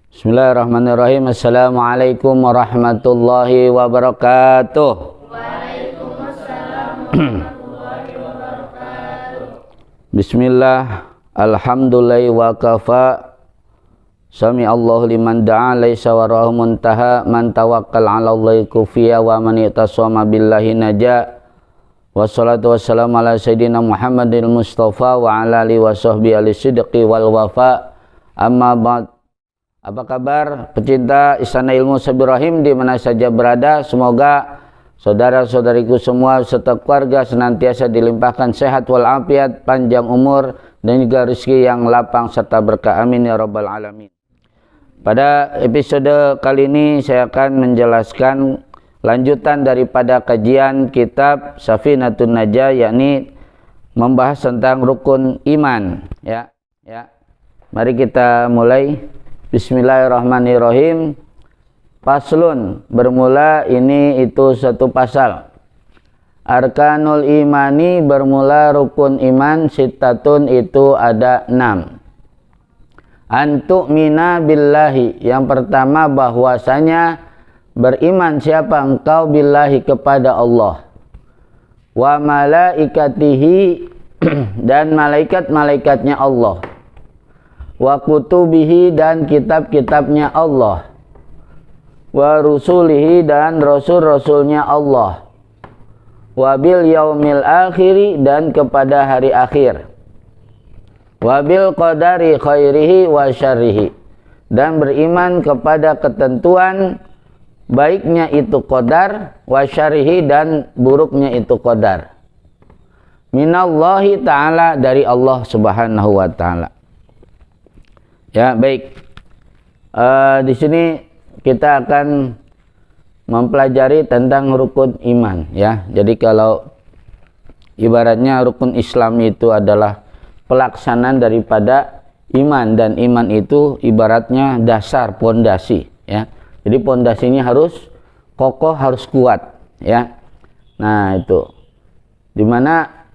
Bismillahirrahmanirrahim. Assalamualaikum warahmatullahi wabarakatuh. Waalaikumsalam warahmatullahi wabarakatuh. Bismillah, alhamdulillah wa kafa. Sami Allahu liman da'a laisa warahu muntaha. Man tawakkal 'ala Allahi kufiya wa man itasama billahi naja. Wassalatu wassalamu ala sayyidina Muhammadil Mustafa wa ala alihi wa sahbihi al-sidqi wal wafa. Amma ba'd. Apa kabar pecinta Istana Ilmu Sabirrahim di mana saja berada? Semoga saudara-saudariku semua serta keluarga senantiasa dilimpahkan sehat walafiat, panjang umur dan juga rezeki yang lapang serta berkah. Amin ya rabbal alamin. Pada episode kali ini saya akan menjelaskan lanjutan daripada kajian kitab Safinatun Najah, yakni membahas tentang rukun iman. Ya. Mari kita mulai. Bismillahirrahmanirrahim. Paslun, bermula ini itu satu pasal. Arkanul imani, bermula rukun iman, sittatun itu ada 6. Antu'mina billahi, yang pertama bahwasanya beriman siapa engkau billahi kepada Allah, wa malaikatihi dan malaikat-malaikatnya Allah, wa kutubihi dan kitab-kitabnya Allah, wa rusulihi dan rasul-rasulnya Allah, wa bil yaumil akhiri dan kepada hari akhir, wa bil qadari khairihi wa syarrihi dan beriman kepada ketentuan baiknya itu qadar, wa syarrihi dan buruknya itu qadar, minallahi ta'ala dari Allah subhanahu wa ta'ala. Ya, baik. Di sini kita akan mempelajari tentang rukun iman, ya. Jadi kalau ibaratnya rukun Islam itu adalah pelaksanaan daripada iman, dan iman itu ibaratnya dasar, pondasi, ya. Jadi pondasinya harus kokoh, harus kuat, ya. Nah, itu dimana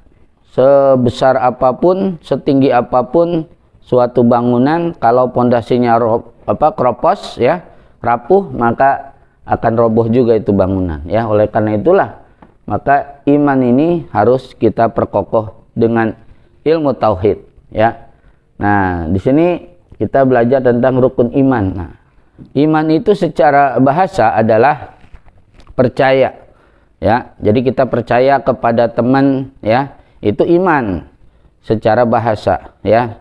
sebesar apapun, setinggi apapun suatu bangunan, kalau pondasinya keropos, ya, rapuh, maka akan roboh juga itu bangunan, ya. Oleh karena itulah maka iman ini harus kita perkokoh dengan ilmu tauhid, ya. Nah, di sini kita belajar tentang rukun iman. Nah, iman itu secara bahasa adalah percaya, ya. Jadi kita percaya kepada teman, ya, itu iman secara bahasa, ya.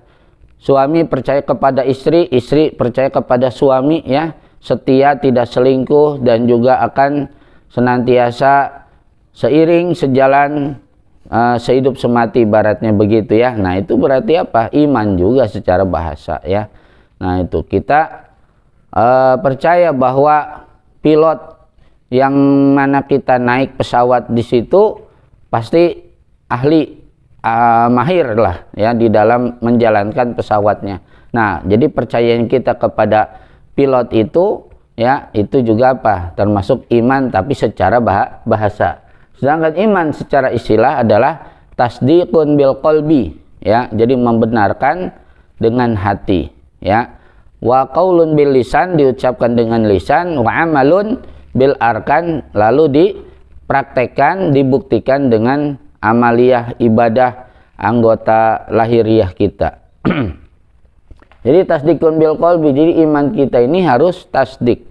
Suami percaya kepada istri, istri percaya kepada suami, ya, setia, tidak selingkuh, dan juga akan senantiasa seiring, sejalan, sehidup semati, ibaratnya begitu, ya. Nah, itu berarti apa? Iman juga secara bahasa, ya. Nah, itu kita percaya bahwa pilot yang mana kita naik pesawat di situ pasti ahli, mahir lah, ya, di dalam menjalankan pesawatnya. Nah, jadi percayaan kita kepada pilot itu, ya, itu juga apa? Termasuk iman, tapi secara bahasa. Sedangkan iman secara istilah adalah tasdiqun bil qalbi, ya. Jadi membenarkan dengan hati, ya. Wa qaulun bil lisan, diucapkan dengan lisan, wa amalun bil arkan, lalu dipraktekkan, dibuktikan dengan amaliyah, ibadah, anggota lahiriah kita. Jadi tasdikun bil qalbi, jadi iman kita ini harus tasdik.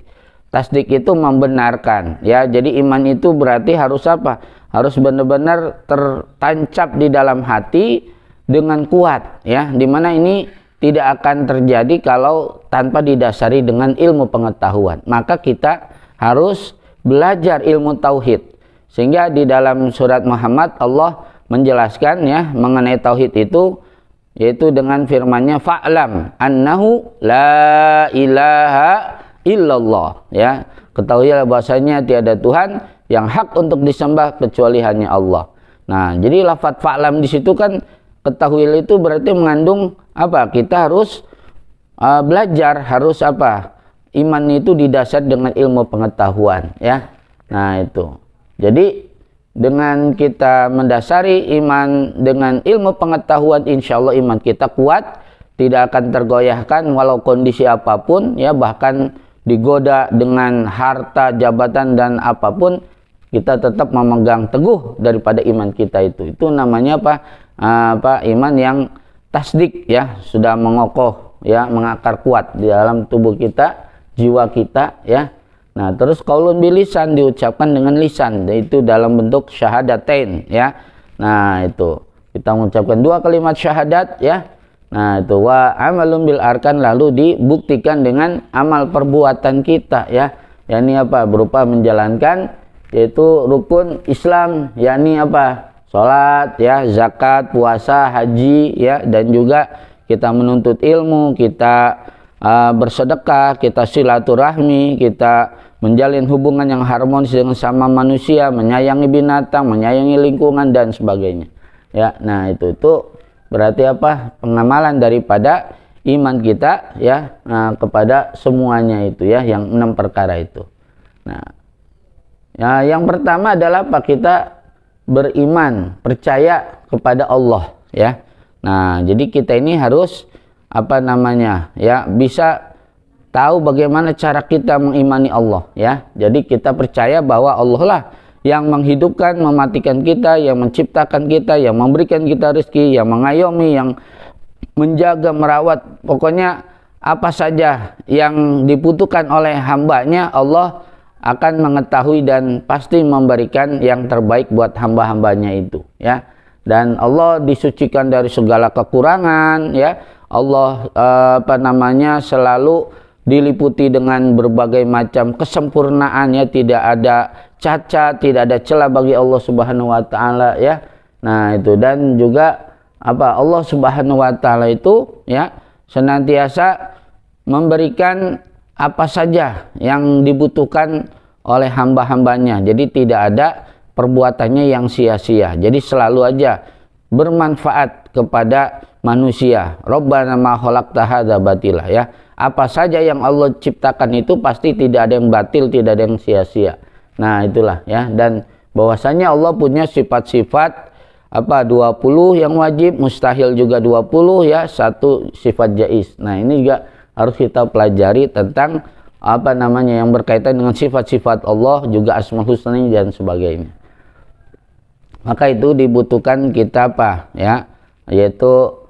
Tasdik itu membenarkan, ya. Jadi iman itu berarti harus apa? Harus benar-benar tertancap di dalam hati dengan kuat, ya. Dimana ini tidak akan terjadi kalau tanpa didasari dengan ilmu pengetahuan. Maka kita harus belajar ilmu tauhid. Sehingga di dalam surat Muhammad Allah menjelaskan, ya, mengenai tauhid itu, yaitu dengan firman-Nya fa'lam annahu la ilaha illallah, ya. Ketahuilah bahwasanya tiada Tuhan yang hak untuk disembah kecuali hanya Allah. Nah, jadi lafaz fa'lam di situ kan, ketahuilah itu berarti mengandung apa? Kita harus belajar, harus apa? Iman itu didasar dengan ilmu pengetahuan, ya. Nah, itu. Jadi dengan kita mendasari iman dengan ilmu pengetahuan, insya Allah iman kita kuat, tidak akan tergoyahkan walau kondisi apapun, ya, bahkan digoda dengan harta, jabatan dan apapun, kita tetap memegang teguh daripada iman kita itu. Itu namanya apa? Iman yang tasdik, ya, sudah mengokoh, ya, mengakar kuat di dalam tubuh kita, jiwa kita, ya. Nah, terus qaulun bilisan, diucapkan dengan lisan, yaitu dalam bentuk syahadatain, ya. Nah, itu kita mengucapkan 2 kalimat syahadat, ya. Nah, itu wa amalun bil arkan, lalu dibuktikan dengan amal perbuatan kita, ya. Yakni apa? Berupa menjalankan yaitu rukun Islam, yakni apa? Salat, ya, zakat, puasa, haji, ya, dan juga kita menuntut ilmu, kita bersedekah, kita silaturahmi, kita menjalin hubungan yang harmonis dengan sama manusia, menyayangi binatang, menyayangi lingkungan dan sebagainya. Ya, nah itu berarti apa? Pengamalan daripada iman kita, ya, kepada semuanya itu, ya, yang 6 perkara itu. Nah, ya, yang pertama adalah apa? Kita beriman, percaya kepada Allah, ya. Nah, jadi kita ini harus apa namanya, ya, bisa tahu bagaimana cara kita mengimani Allah, ya. Jadi kita percaya bahwa Allah lah yang menghidupkan, mematikan kita, yang menciptakan kita, yang memberikan kita rezeki, yang mengayomi, yang menjaga, merawat, pokoknya apa saja yang dibutuhkan oleh hambanya, Allah akan mengetahui dan pasti memberikan yang terbaik buat hamba-hambanya itu, ya. Dan Allah disucikan dari segala kekurangan, ya. Allah apa namanya selalu diliputi dengan berbagai macam kesempurnaan, ya, tidak ada cacat, tidak ada celah bagi Allah Subhanahu wa taala, ya. Nah, itu, dan juga apa? Allah Subhanahu wa taala itu, ya, senantiasa memberikan apa saja yang dibutuhkan oleh hamba-hambanya. Jadi tidak ada perbuatannya yang sia-sia. Jadi selalu aja bermanfaat kepada manusia. Rabbana ma khalaqta hadza batila, ya. Apa saja yang Allah ciptakan itu pasti tidak ada yang batil, tidak ada yang sia-sia. Nah, itulah, ya. Dan bahwasanya Allah punya sifat-sifat apa? 20 yang wajib, mustahil juga 20, ya, 1 sifat jaiz. Nah, ini juga harus kita pelajari tentang apa namanya yang berkaitan dengan sifat-sifat Allah, juga asmaul husna dan sebagainya. Maka itu dibutuhkan kita apa, ya, yaitu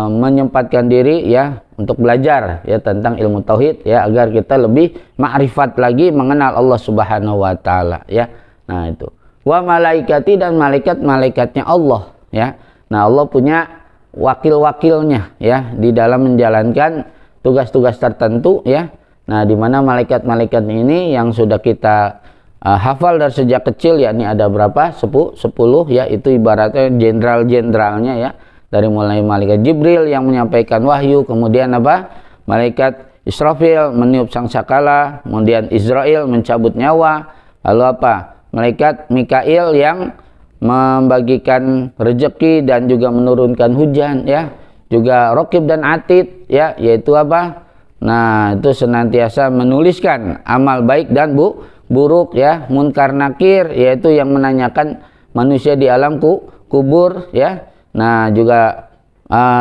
menyempatkan diri, ya, untuk belajar, ya, tentang ilmu tauhid, ya, agar kita lebih ma'rifat lagi mengenal Allah Subhanahu wa taala, ya. Nah, itu wa malaikati, dan malaikat-malaikatnya Allah, ya. Nah, Allah punya wakil-wakilnya, ya, di dalam menjalankan tugas-tugas tertentu, ya. Nah, di mana malaikat-malaikat ini yang sudah kita hafal dari sejak kecil, yakni ada berapa? 10, ya, itu ibaratnya jenderal-jenderalnya, ya. Dari mulai malaikat Jibril yang menyampaikan wahyu, kemudian apa? Malaikat Israfil meniup sangkakala, kemudian Israel mencabut nyawa, lalu apa? Malaikat Mikail yang membagikan rezeki dan juga menurunkan hujan, ya. Juga Raqib dan Atid, ya, yaitu apa? Nah, itu senantiasa menuliskan amal baik dan buruk, ya. Munkar Nakir, yaitu yang menanyakan manusia di alam kubur, ya. Nah, juga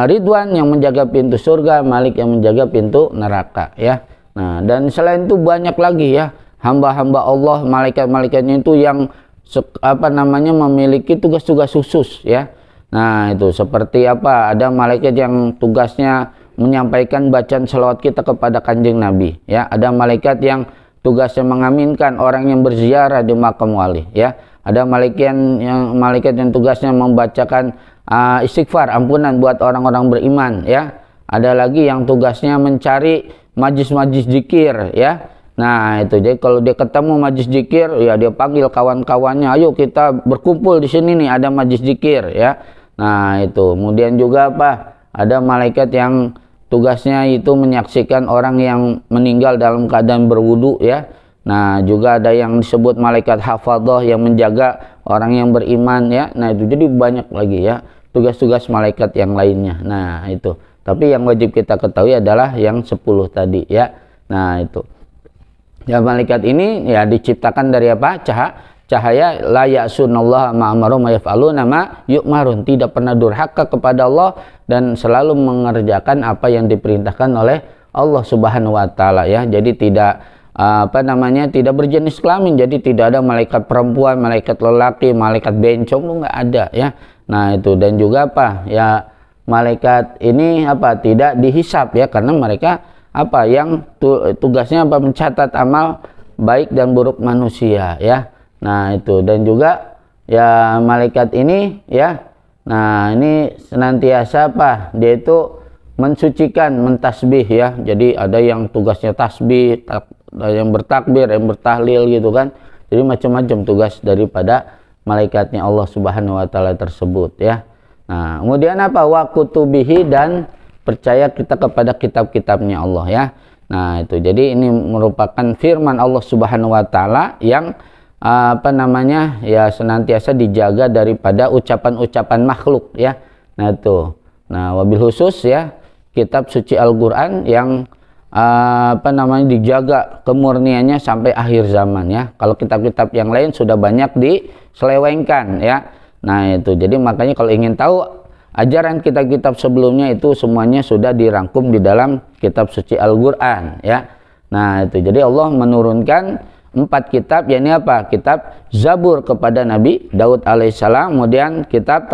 Ridwan yang menjaga pintu surga, Malik yang menjaga pintu neraka, ya. Nah, dan selain itu banyak lagi, ya, hamba-hamba Allah, malaikat-malaikatnya itu yang apa namanya memiliki tugas-tugas khusus, ya. Nah, itu seperti apa? Ada malaikat yang tugasnya menyampaikan bacaan selawat kita kepada Kanjeng Nabi, ya. Ada malaikat yang tugasnya mengaminkan orang yang berziarah di makam wali, ya. Ada malaikat yang tugasnya membacakan istighfar, ampunan buat orang-orang beriman, ya. Ada lagi yang tugasnya mencari majlis-majlis zikir, ya. Nah, itu, jadi kalau dia ketemu majlis zikir, ya, dia panggil kawan-kawannya, ayo kita berkumpul di sini nih, ada majlis zikir, ya. Nah, itu. Kemudian juga apa? Ada malaikat yang tugasnya itu menyaksikan orang yang meninggal dalam keadaan berwudu, ya. Nah, juga ada yang disebut malaikat hafadhah yang menjaga orang yang beriman, ya. Nah, itu jadi banyak lagi, ya, tugas-tugas malaikat yang lainnya. Nah, itu. Tapi yang wajib kita ketahui adalah yang 10 tadi, ya. Nah, itu. Ya, malaikat ini, ya, diciptakan dari apa? Cahaya, la ya'sunallaha ma amaru ma yaf'aluna ma yu'marun, tidak pernah durhaka kepada Allah dan selalu mengerjakan apa yang diperintahkan oleh Allah Subhanahu wa taala ya. Jadi tidak tidak berjenis kelamin, jadi tidak ada malaikat perempuan, malaikat lelaki, malaikat bencong, itu nggak ada ya. Nah itu, dan juga ya malaikat ini tidak dihisap ya, karena mereka yang tugasnya mencatat amal baik dan buruk manusia ya. Nah itu, dan juga ya malaikat ini ya, nah ini senantiasa dia itu mensucikan, mentasbih ya. Jadi ada yang tugasnya tasbih, yang bertakbir, yang bertahlil gitu kan. Jadi macam-macam tugas daripada malaikatnya Allah Subhanahu wa taala tersebut ya. Nah, kemudian wa kutubihi, dan percaya kita kepada kitab-kitabnya Allah ya. Nah, itu jadi ini merupakan firman Allah Subhanahu wa taala yang ya senantiasa dijaga daripada ucapan-ucapan makhluk ya. Nah, itu. Nah, wabil khusus ya, kitab suci Al-Qur'an yang dijaga kemurniannya sampai akhir zaman ya. Kalau kitab-kitab yang lain sudah banyak diselewengkan ya. Nah itu, jadi makanya kalau ingin tahu ajaran kitab-kitab sebelumnya itu semuanya sudah dirangkum di dalam kitab suci Al-Qur'an ya. Nah itu, jadi Allah menurunkan 4 kitab, yakni kitab Zabur kepada Nabi Daud alaihissalam, kemudian kitab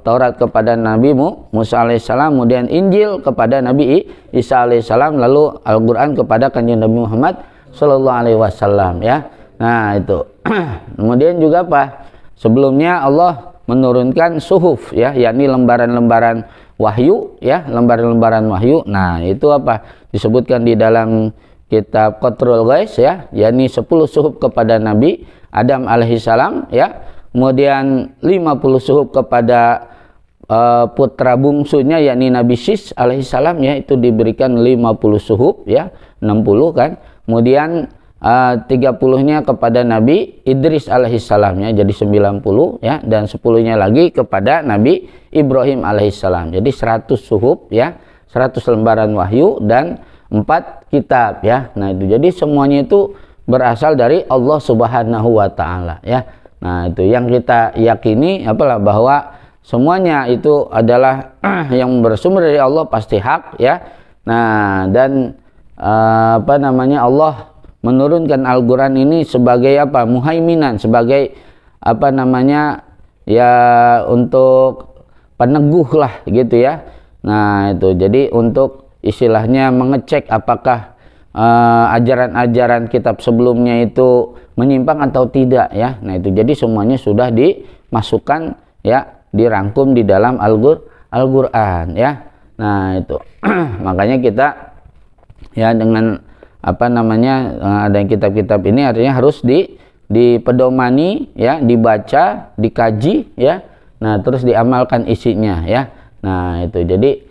Taurat kepada Nabi Musa alaihissalam, kemudian Injil kepada Nabi Isa alaihissalam, lalu Al-Qur'an kepada Kanjeng Nabi Muhammad sallallahu alaihi wasallam ya. Nah itu. Kemudian juga sebelumnya Allah menurunkan suhuf ya, yakni lembaran-lembaran wahyu ya, lembaran-lembaran wahyu. Nah itu disebutkan di dalam kitab Qatrul Ghais ya, yakni 10 suhuf kepada Nabi Adam alaihissalam ya, kemudian 50 suhuf kepada putra bungsunya yakni Nabi Syis alaihissalam ya, itu diberikan 50 suhuf ya, 60 kan. Kemudian 30-nya kepada Nabi Idris alaihissalam ya, jadi 90 ya, dan 10-nya lagi kepada Nabi Ibrahim alaihissalam. Jadi 100 suhuf ya, 100 lembaran wahyu dan 4 kitab ya. Nah itu, jadi semuanya itu berasal dari Allah Subhanahu wa taala ya. Nah itu yang kita yakini bahwa semuanya itu adalah yang bersumber dari Allah, pasti hak ya. Nah dan Allah menurunkan Al-Qur'an ini sebagai muhaiminan, sebagai ya untuk peneguh lah gitu ya. Nah itu, jadi untuk istilahnya mengecek apakah ajaran-ajaran kitab sebelumnya itu menyimpang atau tidak ya. Nah itu, jadi semuanya sudah dimasukkan ya, dirangkum di dalam Al-Qur'an ya. Nah itu makanya kita ya dengan ada kitab-kitab ini artinya harus dipedomani ya, dibaca, dikaji ya. Nah terus diamalkan isinya ya. Nah itu, jadi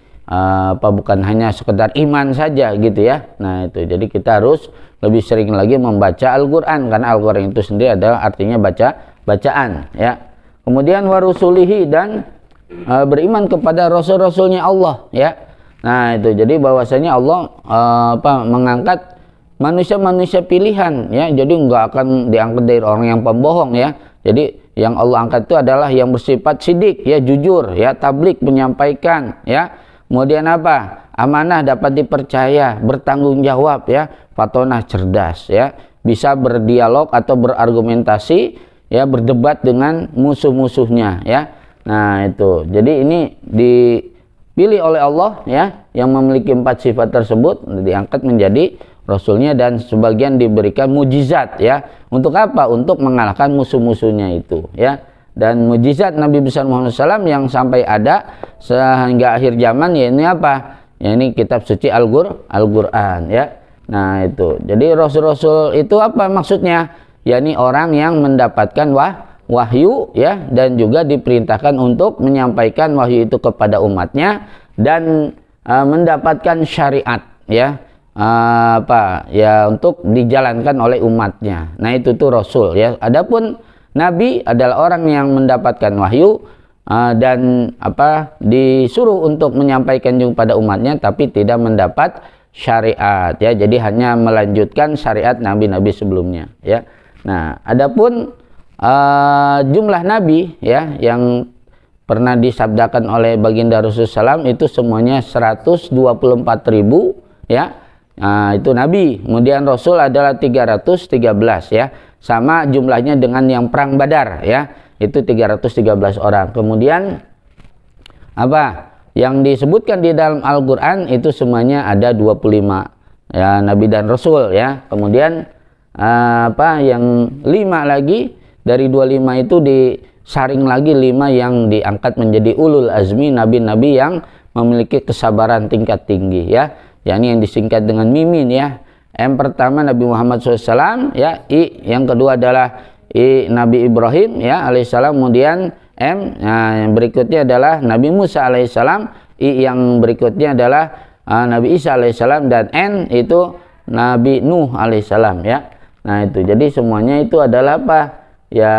bukan hanya sekedar iman saja gitu ya. Nah itu, jadi kita harus lebih sering lagi membaca Al-Qur'an, karena Al-Qur'an itu sendiri adalah artinya bacaan ya. Kemudian warusulihi, dan beriman kepada rasul-rasulnya Allah ya. Nah itu, jadi bahwasanya Allah mengangkat manusia-manusia pilihan ya, jadi nggak akan diangkat dari orang yang pembohong ya. Jadi yang Allah angkat itu adalah yang bersifat sidik ya, jujur ya, tablik, menyampaikan ya. Kemudian amanah, dapat dipercaya, bertanggung jawab ya, fatonah, cerdas ya, bisa berdialog atau berargumentasi ya, berdebat dengan musuh-musuhnya ya. Nah itu, jadi ini dipilih oleh Allah ya, yang memiliki 4 sifat tersebut, diangkat menjadi rasulnya, dan sebagian diberikan mujizat ya. Untuk apa? Untuk mengalahkan musuh-musuhnya itu ya. Dan mujizat Nabi besar Muhammad SAW yang sampai ada sehingga akhir zaman ya, ini ya, ini kitab suci Al-Qur'an ya. Nah itu, jadi rasul-rasul itu maksudnya? Ya, ini orang yang mendapatkan wahyu ya, dan juga diperintahkan untuk menyampaikan wahyu itu kepada umatnya, dan mendapatkan syariat ya, ya untuk dijalankan oleh umatnya. Nah itu tuh rasul ya. Adapun nabi adalah orang yang mendapatkan wahyu dan disuruh untuk menyampaikan juga pada umatnya, tapi tidak mendapat syariat ya. Jadi hanya melanjutkan syariat nabi-nabi sebelumnya ya. Nah adapun jumlah nabi ya yang pernah disabdakan oleh baginda Rasulullah SAW itu semuanya 124.000 ya. Nah, itu Nabi. Kemudian Rasul adalah 313 ya. Sama jumlahnya dengan yang perang Badar ya. Itu 313 orang. Kemudian apa? Yang disebutkan di dalam Al-Qur'an itu semuanya ada 25 ya, Nabi dan Rasul ya. Kemudian yang 5 lagi dari 25 itu disaring lagi 5 yang diangkat menjadi ulul azmi, nabi-nabi yang memiliki kesabaran tingkat tinggi ya. Yakni yang disingkat dengan mimin ya. M pertama Nabi Muhammad SAW ya, I yang kedua adalah I Nabi Ibrahim ya alaihissalam, kemudian M yang berikutnya adalah Nabi Musa alaihissalam, I yang berikutnya adalah Nabi Isa alaihissalam, dan N itu Nabi Nuh alaihissalam ya. Nah itu jadi semuanya itu adalah apa ya,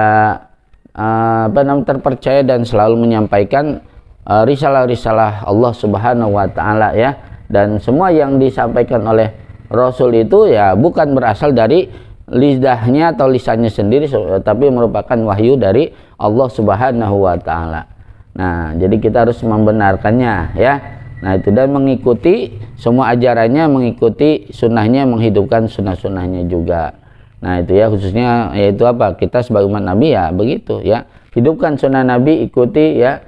terpercaya dan selalu menyampaikan risalah-risalah Allah Subhanahu wa taala ya. Dan semua yang disampaikan oleh Rasul itu ya bukan berasal dari lidahnya atau lisannya sendiri, tapi merupakan wahyu dari Allah Subhanahu wa taala. Nah, jadi kita harus membenarkannya ya. Nah, itu dan mengikuti semua ajarannya, mengikuti sunnahnya, menghidupkan sunnah-sunnahnya juga. Nah, itu ya khususnya yaitu apa? Kita sebagai umat Nabi ya begitu ya. Hidupkan sunnah Nabi, ikuti ya.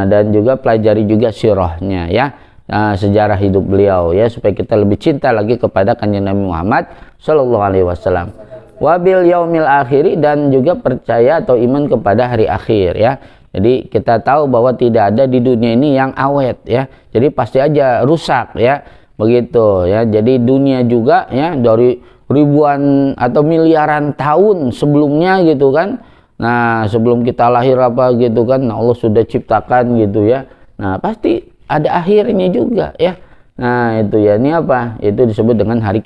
Dan juga pelajari juga sirahnya ya. Sejarah hidup beliau ya, supaya kita lebih cinta lagi kepada kanjeng Nabi Muhammad Shallallahu Alaihi Wasallam. Wabil yaumil akhiri, dan juga percaya atau iman kepada hari akhir ya. Jadi kita tahu bahwa tidak ada di dunia ini yang awet ya. Jadi pasti aja rusak ya. Begitu ya. Jadi dunia juga ya dari ribuan atau miliaran tahun sebelumnya gitu kan. Nah, sebelum kita lahir apa gitu kan, Allah sudah ciptakan gitu ya. Nah, pasti ada akhirnya juga ya. Nah itu ya, ini apa? Itu disebut dengan hari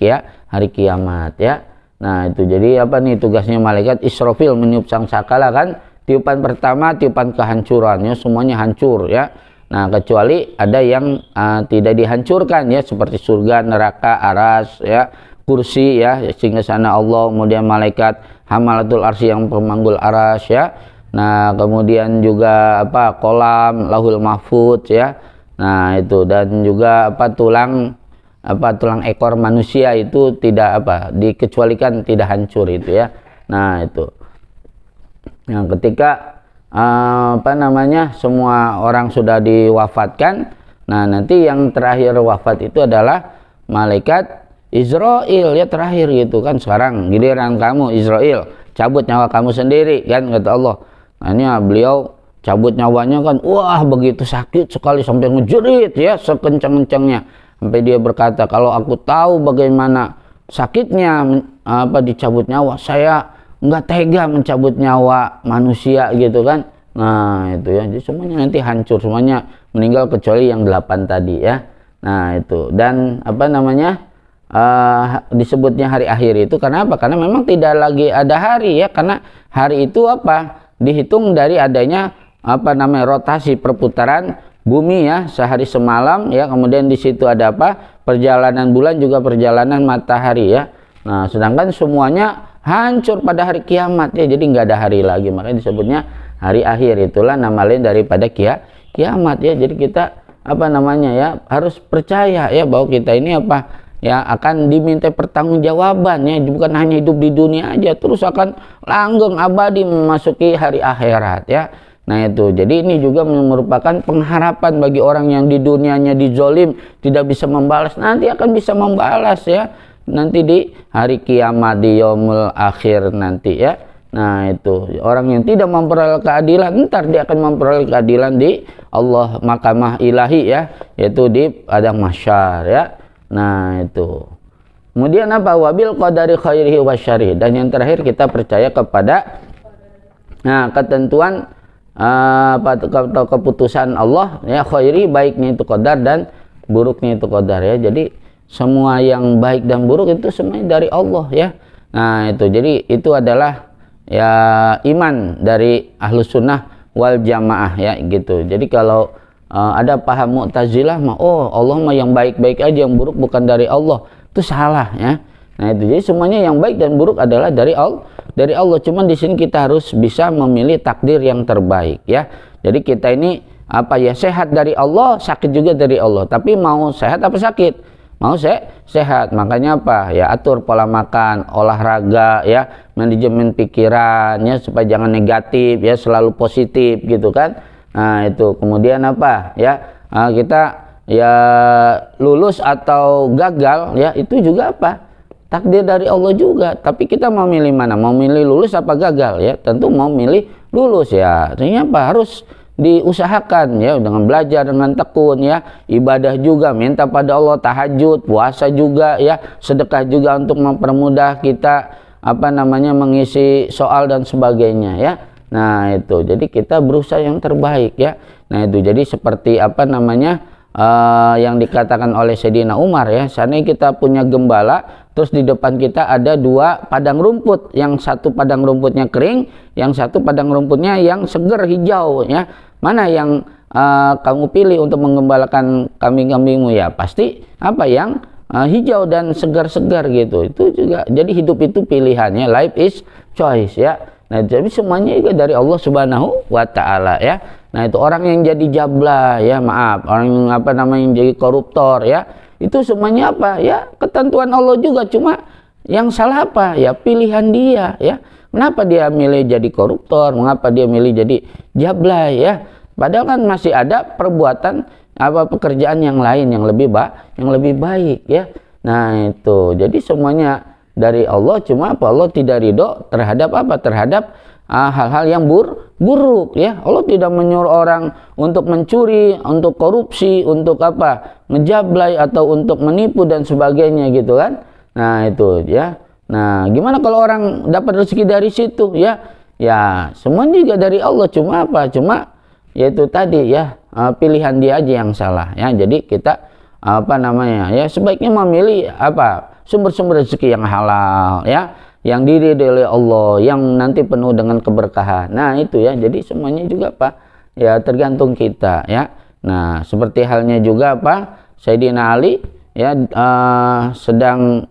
kiamat ya. Nah itu jadi apa nih tugasnya malaikat Israfil meniup sangkakala kan. Tiupan pertama tiupan kehancurannya, semuanya hancur ya. Nah kecuali ada yang tidak dihancurkan ya, seperti surga, neraka, aras ya, kursi ya, sehingga sana Allah, kemudian malaikat hamalatul arsy yang pemanggul aras ya. Nah kemudian juga apa, kolam, lauhul mahfudz ya. Nah itu, dan juga tulang ekor manusia itu tidak dikecualikan, tidak hancur itu ya. Nah itu, nah ketika semua orang sudah diwafatkan, nah nanti yang terakhir wafat itu adalah malaikat Israel ya, terakhir gitu kan. Sekarang giliran kamu Israel, cabut nyawa kamu sendiri kan, kata Allah. Nah ini beliau cabut nyawanya kan, wah begitu sakit sekali sampai ngejerit ya sekencang-kencangnya, sampai dia berkata, kalau aku tahu bagaimana sakitnya dicabut nyawa, saya nggak tega mencabut nyawa manusia gitu kan. Nah itu ya, jadi semuanya nanti hancur, semuanya meninggal kecuali yang 8 tadi ya. Nah itu, dan disebutnya hari akhir itu karena apa? Karena memang tidak lagi ada hari ya, karena hari itu dihitung dari adanya rotasi perputaran bumi ya, sehari semalam ya. Kemudian di situ ada perjalanan bulan, juga perjalanan matahari ya. Nah sedangkan semuanya hancur pada hari kiamat ya, jadi nggak ada hari lagi, makanya disebutnya hari akhir. Itulah nama lain daripada kiamat ya. Jadi kita harus percaya ya bahwa kita ini akan diminta pertanggungjawaban ya, bukan hanya hidup di dunia aja, terus akan langgeng abadi memasuki hari akhirat ya. Nah itu, jadi ini juga merupakan pengharapan bagi orang yang di dunianya dizolim, tidak bisa membalas, nanti akan bisa membalas ya, nanti di hari kiamat, di yaumul akhir nanti ya. Nah itu, orang yang tidak memperoleh keadilan, ntar dia akan memperoleh keadilan di Allah, mahkamah ilahi ya, yaitu di padang mahsyar ya. Nah itu, kemudian wabil qadari khairihi wasyarih, dan yang terakhir kita percaya kepada ketentuan atau keputusan Allah ya, khairi, baiknya itu qadar dan buruknya itu qadar ya. Jadi semua yang baik dan buruk itu semuanya dari Allah ya. Nah itu, jadi itu adalah ya iman dari ahlus sunnah wal jamaah ya gitu. Jadi kalau ada paham Mu'tazilah Allah mah yang baik-baik aja, yang buruk bukan dari Allah, itu salah ya. Nah itu, jadi semuanya yang baik dan buruk adalah dari Allah. Cuman di sini kita harus bisa memilih takdir yang terbaik ya. Jadi kita ini apa ya, sehat dari Allah, sakit juga dari Allah. Tapi mau sehat apa sakit? Mau sehat. Makanya apa? Ya atur pola makan, olahraga, ya manajemen pikiran, ya supaya jangan negatif, ya selalu positif gitu kan. Nah itu. Kemudian apa? Ya kita ya lulus atau gagal, ya itu juga apa? Takdir dari Allah juga. Tapi kita mau milih mana? Mau milih lulus apa gagal? Ya tentu mau milih lulus ya. Artinya apa? Harus diusahakan ya, dengan belajar dengan tekun, ya ibadah juga, minta pada Allah, tahajud, puasa juga, ya sedekah juga untuk mempermudah kita apa namanya mengisi soal dan sebagainya, ya. Nah itu, jadi kita berusaha yang terbaik, ya. Nah itu, jadi seperti apa namanya yang dikatakan oleh Sayyidina Umar, ya, seandainya kita punya gembala, terus di depan kita ada dua padang rumput, yang satu padang rumputnya kering, yang satu padang rumputnya yang seger hijau, ya, mana yang kamu pilih untuk menggembalakan kambing-kambingmu? Ya pasti apa yang hijau dan segar-segar gitu. Itu juga, jadi hidup itu pilihannya, life is choice, ya. Nah jadi semuanya juga dari Allah Subhanahu wa Ta'ala, ya. Nah itu orang yang jadi jabla, ya maaf, orang yang apa namanya yang jadi koruptor, ya, itu semuanya apa? Ya ketentuan Allah juga, cuma yang salah apa? Ya pilihan dia, ya. Kenapa dia milih jadi koruptor? Mengapa dia milih jadi jabla, ya? Padahal kan masih ada perbuatan apa pekerjaan yang lain yang lebih baik, ya. Nah itu, jadi semuanya dari Allah, cuma apa? Allah tidak ridho terhadap apa? Terhadap hal-hal yang buruk, ya. Allah tidak menyuruh orang untuk mencuri, untuk korupsi, untuk apa? Ngejablay atau untuk menipu dan sebagainya gitu kan. Nah itu, ya. Nah gimana kalau orang dapat rezeki dari situ, ya? Ya semuanya juga dari Allah, cuma apa? Cuma yaitu tadi, ya pilihan dia aja yang salah, ya. Jadi kita apa namanya, ya sebaiknya memilih apa sumber-sumber rezeki yang halal, ya, yang diridhoi oleh Allah, yang nanti penuh dengan keberkahan. Nah itu, ya, jadi semuanya juga apa, ya tergantung kita, ya. Nah seperti halnya juga apa, Sayyidina Ali, ya sedang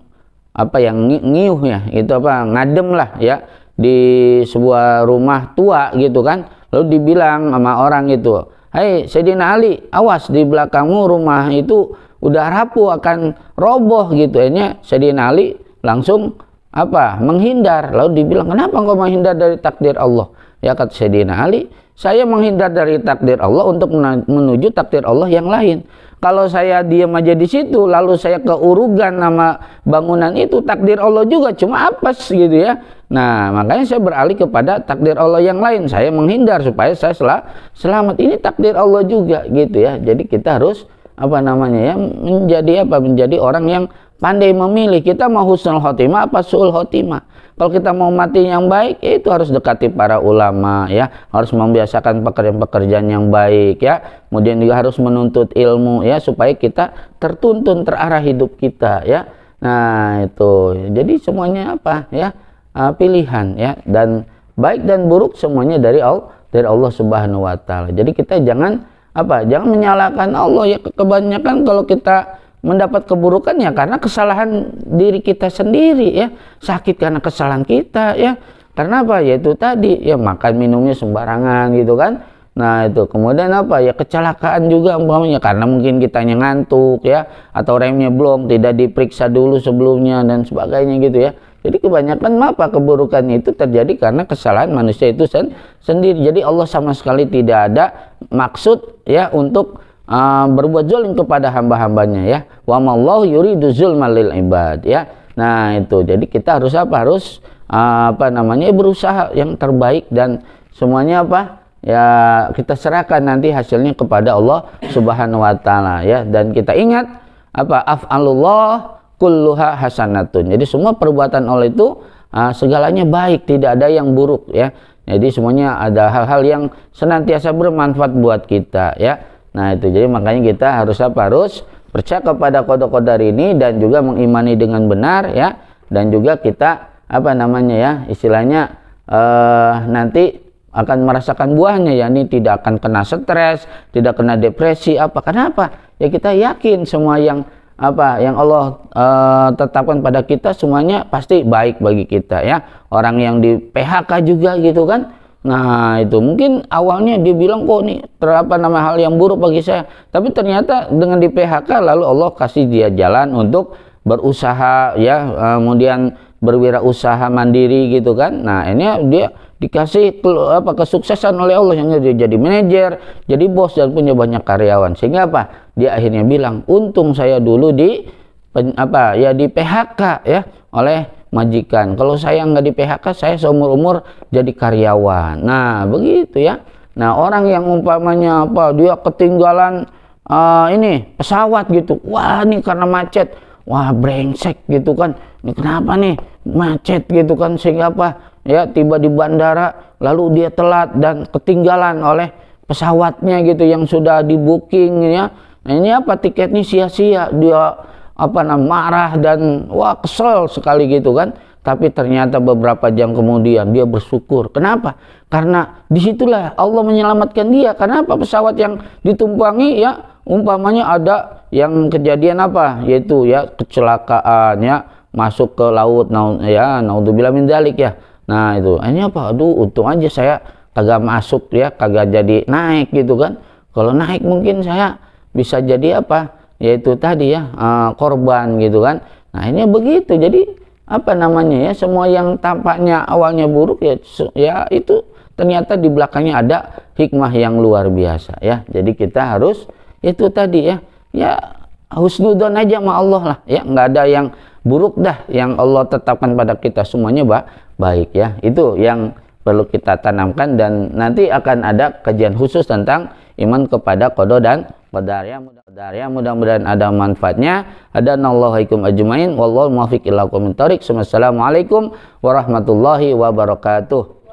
apa yang ngiuh, ya itu apa, ngadem lah, ya, di sebuah rumah tua gitu kan. Lalu dibilang sama orang itu, "Hai Sayyidina Ali, awas di belakangmu rumah itu udah rapuh, akan roboh," gitu. Akhirnya Sayyidina Ali langsung apa? Menghindar. Lalu dibilang, "Kenapa engkau menghindar dari takdir Allah?" Ya kata Sayyidina Ali, "Saya menghindar dari takdir Allah untuk menuju takdir Allah yang lain. Kalau saya diam aja di situ, lalu saya keurugan nama bangunan itu, takdir Allah juga cuma apes gitu, ya. Nah makanya saya beralih kepada takdir Allah yang lain. Saya menghindar supaya saya selamat. Ini takdir Allah juga gitu, ya. Jadi kita harus apa namanya, ya menjadi apa, menjadi orang yang pandai memilih. Kita mau husnul khotimah apa su'ul khotimah? Kalau kita mau mati yang baik, ya itu harus dekati para ulama, ya, harus membiasakan pekerjaan-pekerjaan yang baik, ya. Kemudian juga harus menuntut ilmu, ya, supaya kita tertuntun terarah hidup kita, ya. Nah itu, jadi semuanya apa, ya, pilihan, ya, dan baik dan buruk semuanya dari Allah Subhanahu wa Ta'ala. Jadi kita jangan apa, jangan menyalahkan Allah, ya. Kebanyakan kalau kita mendapat keburukan ya karena kesalahan diri kita sendiri, ya, sakit karena kesalahan kita, ya, karena apa, yaitu tadi, ya makan minumnya sembarangan gitu kan. Nah itu, kemudian apa, ya kecelakaan juga umpamanya karena mungkin kitanya ngantuk, ya, atau remnya belum, tidak diperiksa dulu sebelumnya dan sebagainya gitu, ya. Jadi kebanyakan apa, keburukan itu terjadi karena kesalahan manusia itu sendiri. Jadi Allah sama sekali tidak ada maksud, ya, untuk berbuat zalim kepada hamba-hambanya, ya. Wa mallahu yuridu zulmal lil ibad, ya. Nah itu, jadi kita harus apa, harus apa namanya, berusaha yang terbaik, dan semuanya apa, ya kita serahkan nanti hasilnya kepada Allah Subhanahu wa Ta'ala, ya. Dan kita ingat apa, af'alullah kulluha hasanatun. Jadi semua perbuatan Allah itu segalanya baik, tidak ada yang buruk, ya. Jadi semuanya ada hal-hal yang senantiasa bermanfaat buat kita, ya. Nah itu, jadi makanya kita harus apa, harus percaya kepada qada qadar ini dan juga mengimani dengan benar, ya. Dan juga kita apa namanya, ya, istilahnya nanti akan merasakan buahnya, ya, ini tidak akan kena stres, tidak kena depresi, apa, kenapa? Ya kita yakin semua yang apa yang Allah tetapkan pada kita semuanya pasti baik bagi kita, ya. Orang yang di PHK juga gitu kan, Nah itu mungkin awalnya dia bilang kok nih hal yang buruk bagi saya, tapi ternyata dengan di PHK lalu Allah kasih dia jalan untuk berusaha ya, kemudian berwirausaha mandiri gitu kan. Nah ini dia dikasih kesuksesan oleh Allah, yang dia jadi manajer, jadi bos, dan punya banyak karyawan. Sehingga apa? Dia akhirnya bilang, untung saya dulu di PHK ya oleh majikan. Kalau saya nggak di PHK, saya seumur-umur jadi karyawan. Nah begitu ya. Nah orang yang umpamanya dia ketinggalan pesawat gitu, wah ini karena macet, wah brengsek gitu kan, ini kenapa nih macet gitu kan, sehingga ya tiba di bandara lalu dia telat dan ketinggalan oleh pesawatnya gitu yang sudah di booking ya. Nah ini tiketnya sia-sia, dia marah dan wah kesel sekali gitu kan. Tapi ternyata beberapa jam kemudian dia bersyukur. Kenapa? Karena disitulah Allah menyelamatkan dia. Kenapa? Pesawat yang ditumpangi ya umpamanya ada yang kejadian yaitu ya kecelakaan ya, masuk ke laut, naudzubillah min dzalik ya. Nah itu ini aduh untung aja saya kagak masuk ya, kagak jadi naik gitu kan. Kalau naik mungkin saya bisa jadi yaitu tadi ya korban gitu kan. Nah ini begitu, jadi semua yang tampaknya awalnya buruk ya itu ternyata di belakangnya ada hikmah yang luar biasa ya. Jadi kita harus itu tadi ya husnudzon aja sama Allah lah ya, nggak ada yang buruk dah yang Allah tetapkan pada kita, semuanya baik ya. Itu yang perlu kita tanamkan, dan nanti akan ada kajian khusus tentang iman kepada qada dan qadar ya. Mudah-mudahan ada manfaatnya. Hadanallahu ajmain wallahu muwaffiq ila aqwamit thoriq. Wassalamualaikum warahmatullahi wabarakatuh.